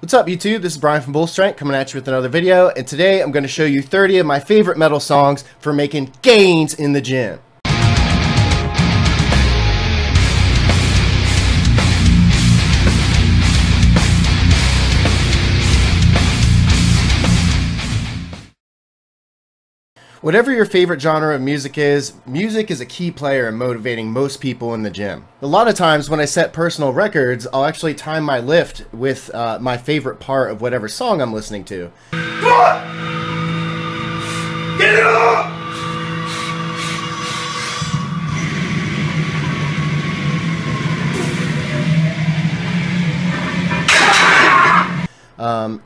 What's up YouTube, this is Brian from Bull Strength coming at you with another video, and today I'm going to show you 30 of my favorite metal songs for making gains in the gym. Whatever your favorite genre of music is a key player in motivating most people in the gym. A lot of times when I set personal records, I'll actually time my lift with my favorite part of whatever song I'm listening to. Come on! Get it up!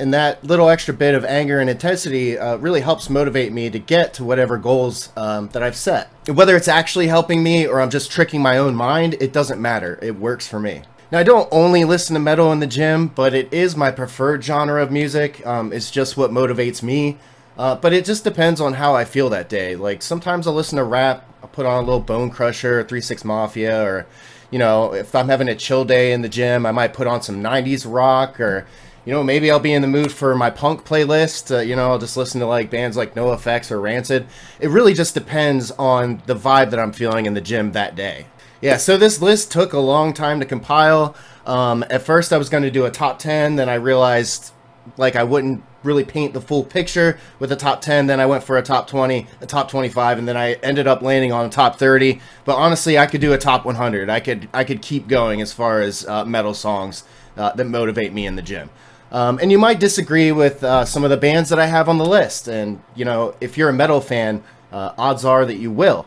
And that little extra bit of anger and intensity really helps motivate me to get to whatever goals that I've set. Whether it's actually helping me or I'm just tricking my own mind, it doesn't matter. It works for me. Now, I don't only listen to metal in the gym, but it is my preferred genre of music. It's just what motivates me. But it just depends on how I feel that day. Like, sometimes I'll listen to rap, I'll put on a little Bone Crusher, 3 6 Mafia, or, you know, if I'm having a chill day in the gym, I might put on some 90s rock, or you know, maybe I'll be in the mood for my punk playlist. You know, I'll just listen to like bands like NoFX or Rancid. It really just depends on the vibe that I'm feeling in the gym that day. Yeah, so this list took a long time to compile. At first I was going to do a top 10, then I realized like I wouldn't really paint the full picture with a top 10. Then I went for a top 20, a top 25, and then I ended up landing on a top 30. But honestly, I could do a top 100. I could keep going as far as metal songs that motivate me in the gym. And you might disagree with some of the bands that I have on the list, and you know, if you're a metal fan, odds are that you will.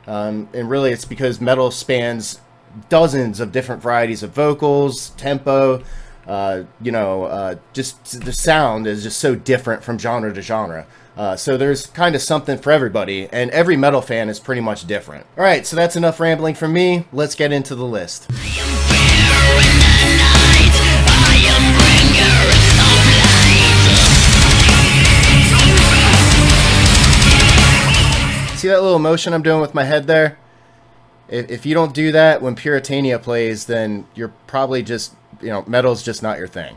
And really it's because metal spans dozens of different varieties of vocals, tempo, you know, just the sound is just so different from genre to genre. So there's kind of something for everybody, and every metal fan is pretty much different. Alright, so that's enough rambling from me. Let's get into the list. See that little motion I'm doing with my head there? If you don't do that when Puritania plays, then you're probably just, you know, metal's just not your thing.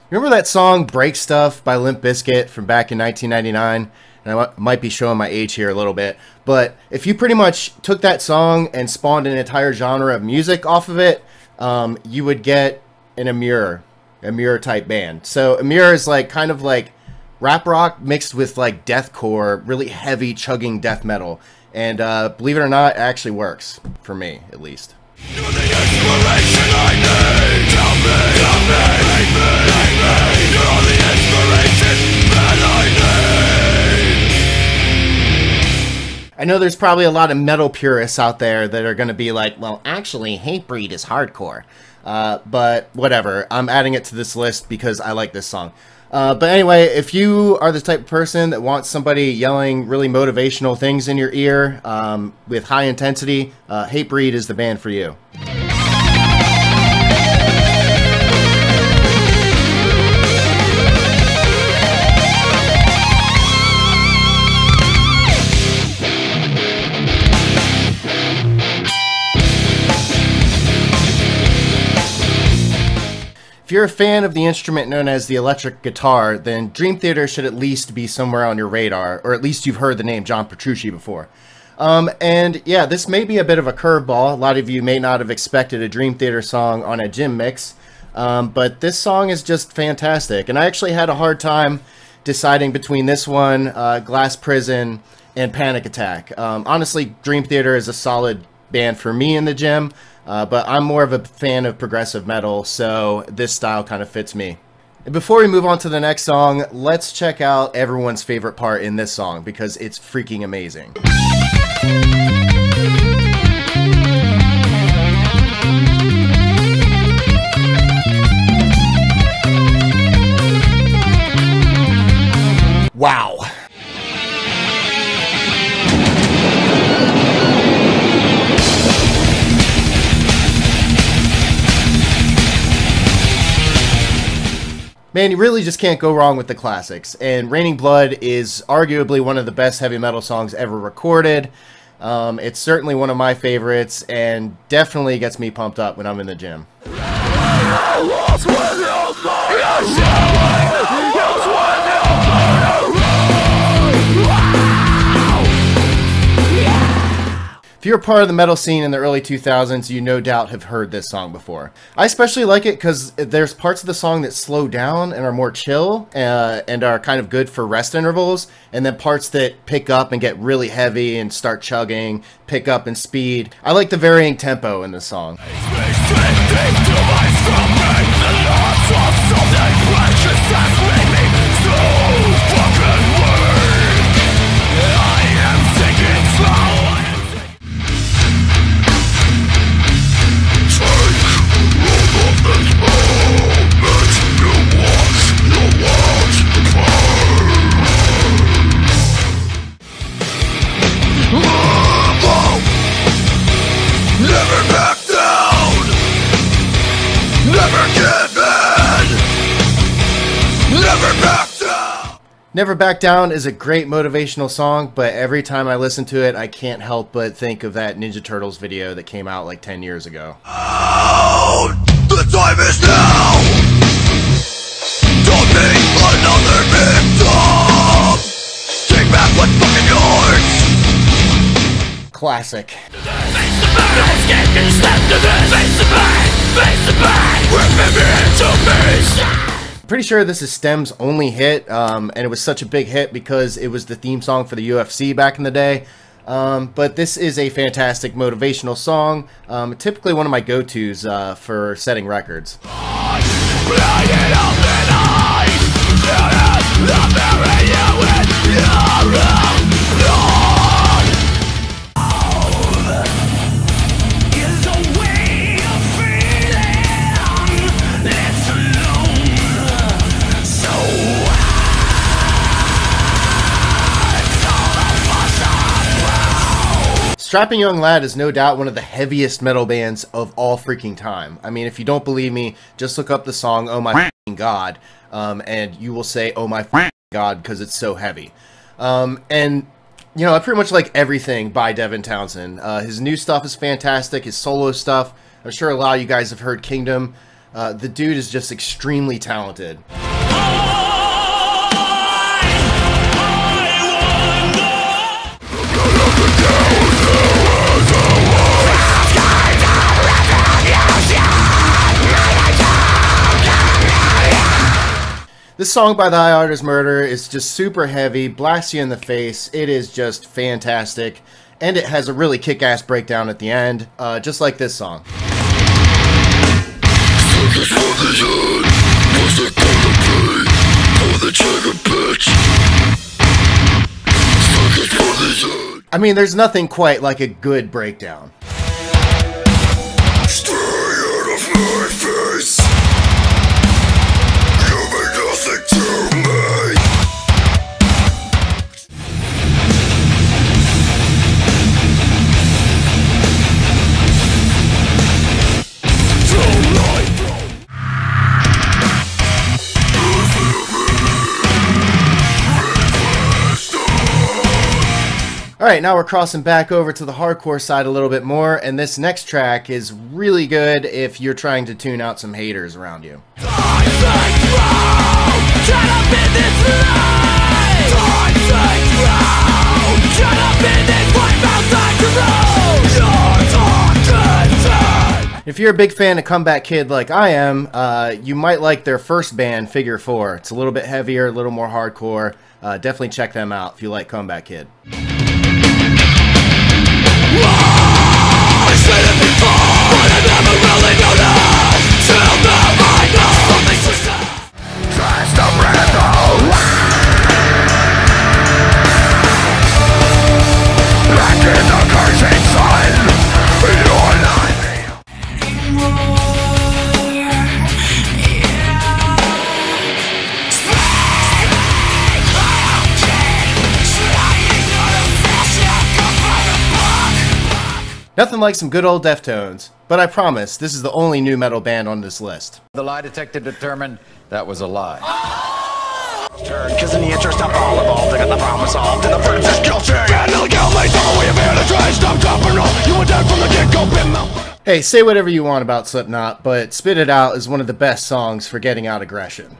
Remember that song Break Stuff by Limp Bizkit from back in 1999? And I might be showing my age here a little bit, but if you pretty much took that song and spawned an entire genre of music off of it, you would get an Emmure type band. So Emmure is like kind of like rap rock mixed with like deathcore, really heavy chugging death metal. And believe it or not, it actually works for me, at least. You're the inspiration I need. Tell me. You're the inspiration that I need. I know there's probably a lot of metal purists out there that are going to be like, well, actually, Hatebreed is hardcore. But whatever. I'm adding it to this list because I like this song. But anyway, if you are the type of person that wants somebody yelling really motivational things in your ear with high intensity, Hatebreed is the band for you. If you're a fan of the instrument known as the electric guitar, then Dream Theater should at least be somewhere on your radar, or at least you've heard the name John Petrucci before. And yeah, this may be a bit of a curveball. A lot of you may not have expected a Dream Theater song on a gym mix, but this song is just fantastic. And I actually had a hard time deciding between this one, Glass Prison, and Panic Attack. Honestly, Dream Theater is a solid band for me in the gym. But I'm more of a fan of progressive metal, so this style kind of fits me. And before we move on to the next song, let's check out everyone's favorite part in this song, because it's freaking amazing. Wow. Man, you really just can't go wrong with the classics, and Raining Blood is arguably one of the best heavy metal songs ever recorded. It's certainly one of my favorites, and definitely gets me pumped up when I'm in the gym. If you're a part of the metal scene in the early 2000s, you no doubt have heard this song before. I especially like it because there's parts of the song that slow down and are more chill and are kind of good for rest intervals, and then parts that pick up and get really heavy and start chugging, pick up in speed. I like the varying tempo in this song. Never Back Down is a great motivational song, but every time I listen to it, I can't help but think of that Ninja Turtles video that came out like 10 years ago. Oh, the time is now! Don't be another victim! Take back what's fucking yours! Classic. Face the pain! Remember to face! Pretty sure this is Stemm's only hit, and it was such a big hit because it was the theme song for the UFC back in the day. But this is a fantastic motivational song, typically one of my go-tos for setting records. Strapping Young Lad is no doubt one of the heaviest metal bands of all freaking time. I mean, if you don't believe me, just look up the song Oh My F***ing God, and you will say Oh My F***ing God because it's so heavy. And, you know, I pretty much like everything by Devin Townsend. His new stuff is fantastic, his solo stuff. I'm sure a lot of you guys have heard Kingdom. The dude is just extremely talented. This song by the High Artist Murder is just super heavy, blasts you in the face. It is just fantastic, and it has a really kick-ass breakdown at the end, just like this song. I mean, there's nothing quite like a good breakdown. Stay out of my face. Alright, now we're crossing back over to the hardcore side a little bit more, and this next track is really good if you're trying to tune out some haters around you. If you're a big fan of Comeback Kid like I am, you might like their first band, Figure 4. It's a little bit heavier, a little more hardcore. Definitely check them out if you like Comeback Kid. I said it before, but I never really noticed. Till now I know something's for sure. Trust the random. Back in the cursing sun, you're not me anymore. Nothing like some good old Deftones. But I promise, this is the only new metal band on this list. The lie detector determined that was a lie. Cause in the interest of all involved, I got the problem solved. And the verdict's is guilty. And illegal, lethal, we have here to try. Stop, drop, and roll. You were dead from the get-go, been mouth. Hey, say whatever you want about Slipknot, but Spit It Out is one of the best songs for getting out aggression.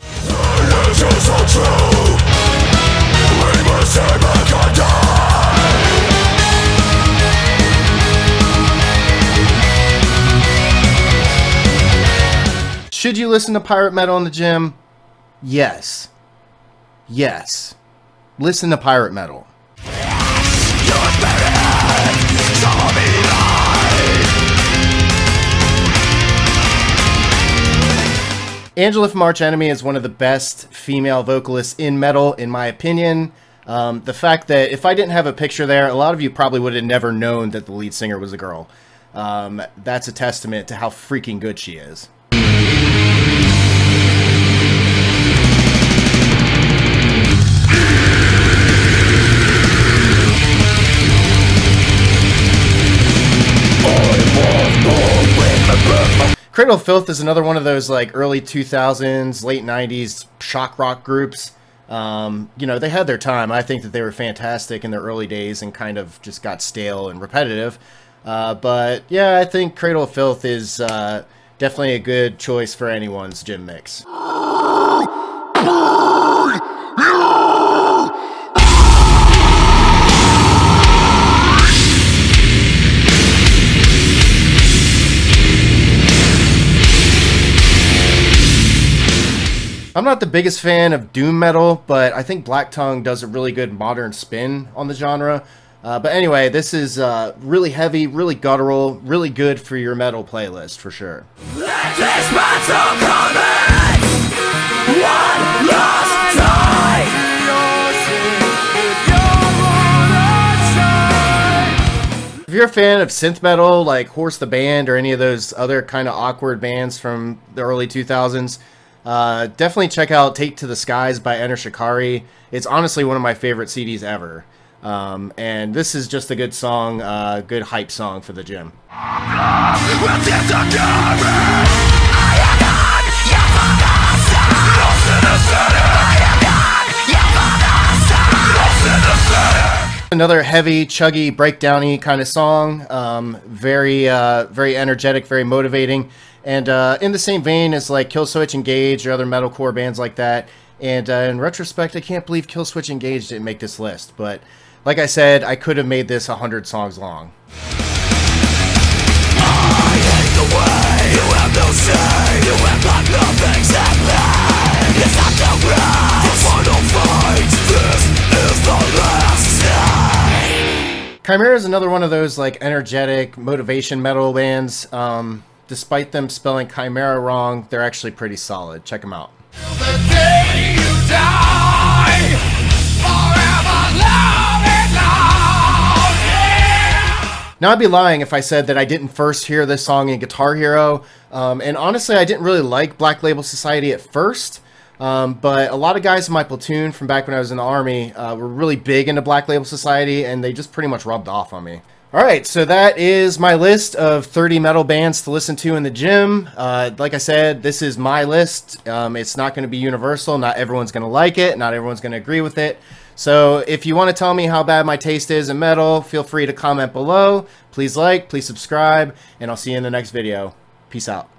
Should you listen to pirate metal in the gym? Yes. Yes. Listen to pirate metal. Angela from Arch Enemy is one of the best female vocalists in metal, in my opinion. The fact that if I didn't have a picture there, a lot of you probably would have never known that the lead singer was a girl. That's a testament to how freaking good she is. Cradle of Filth is another one of those like early 2000s, late 90s shock rock groups. You know, they had their time. I think that they were fantastic in their early days and kind of just got stale and repetitive. But yeah, I think Cradle of Filth is definitely a good choice for anyone's gym mix. I'm not the biggest fan of doom metal, but I think Black Tongue does a really good modern spin on the genre. But anyway, this is really heavy, really guttural, really good for your metal playlist, for sure. Let this battle commence one last time. If you're a fan of synth metal, like Horse the Band or any of those other kind of awkward bands from the early 2000s, definitely check out Take to the Skies by Enter Shikari. It's honestly one of my favorite CDs ever. And this is just a good song, good hype song for the gym. Another heavy, chuggy, breakdowny kind of song. Very energetic, very motivating. And in the same vein as like Killswitch Engage or other metalcore bands like that. And in retrospect, I can't believe Killswitch Engage didn't make this list. But like I said, I could have made this 100 songs long. I hate the way you have no say. You have got nothing to play. It's not the right. The final fight. This is the last time. Chimera is another one of those like energetic motivation metal bands. Despite them spelling Chimera wrong, they're actually pretty solid. Check them out. The day you die, forever love it loud, yeah. Now, I'd be lying if I said that I didn't first hear this song in Guitar Hero. And honestly, I didn't really like Black Label Society at first. But a lot of guys in my platoon from back when I was in the Army were really big into Black Label Society, and they just pretty much rubbed off on me. Alright, so that is my list of 30 metal bands to listen to in the gym. Like I said, this is my list. It's not going to be universal. Not everyone's going to like it. Not everyone's going to agree with it. So if you want to tell me how bad my taste is in metal, feel free to comment below. Please like, please subscribe, and I'll see you in the next video. Peace out.